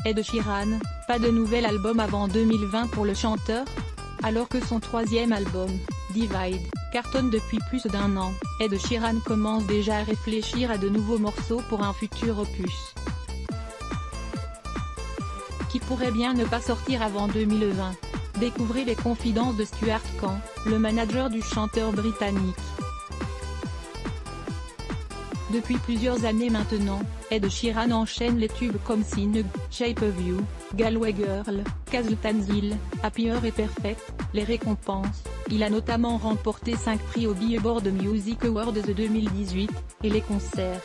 Ed Sheeran, pas de nouvel album avant 2020 pour le chanteur? Alors que son troisième album, Divide, cartonne depuis plus d'1 an, Ed Sheeran commence déjà à réfléchir à de nouveaux morceaux pour un futur opus, qui pourrait bien ne pas sortir avant 2020. Découvrez les confidences de Stuart Kahn, le manager du chanteur britannique. Depuis plusieurs années maintenant, Ed Sheeran enchaîne les tubes comme Sinner, Shape of You, Galway Girl, Kazootan's Hill, Happier et Perfect. Les récompenses, il a notamment remporté 5 prix au Billboard Music Awards de 2018, et les concerts.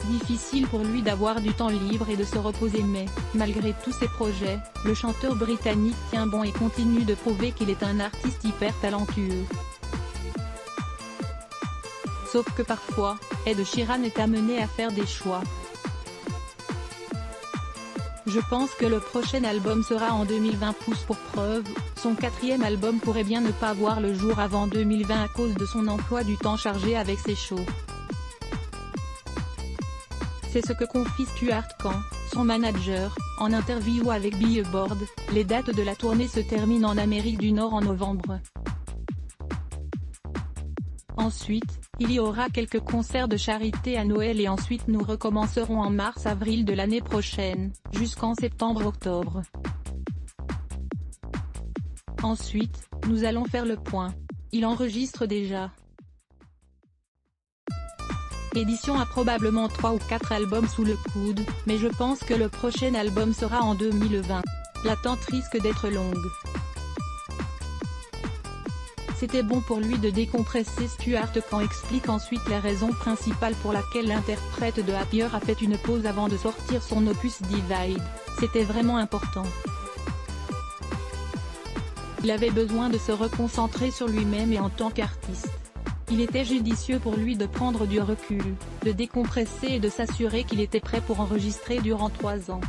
Difficile pour lui d'avoir du temps libre et de se reposer mais, malgré tous ses projets, le chanteur britannique tient bon et continue de prouver qu'il est un artiste hyper talentueux. Sauf que parfois, Ed Sheeran est amené à faire des choix. Je pense que le prochain album sera en 2020. Pour preuve, son 4e album pourrait bien ne pas voir le jour avant 2020 à cause de son emploi du temps chargé avec ses shows. C'est ce que confie Stuart Kahn, son manager, en interview avec Billboard. Les dates de la tournée se terminent en Amérique du Nord en novembre. Ensuite, il y aura quelques concerts de charité à Noël et ensuite nous recommencerons en mars-avril de l'année prochaine, jusqu'en septembre-octobre. Ensuite, nous allons faire le point. Il enregistre déjà. Édition a probablement 3 ou 4 albums sous le coude, mais je pense que le prochain album sera en 2020. L'attente risque d'être longue. C'était bon pour lui de décompresser. Stuart Kahn explique ensuite la raison principale pour laquelle l'interprète de Happier a fait une pause avant de sortir son opus Divide. C'était vraiment important. Il avait besoin de se reconcentrer sur lui-même et en tant qu'artiste. Il était judicieux pour lui de prendre du recul, de décompresser et de s'assurer qu'il était prêt pour enregistrer durant 3 ans.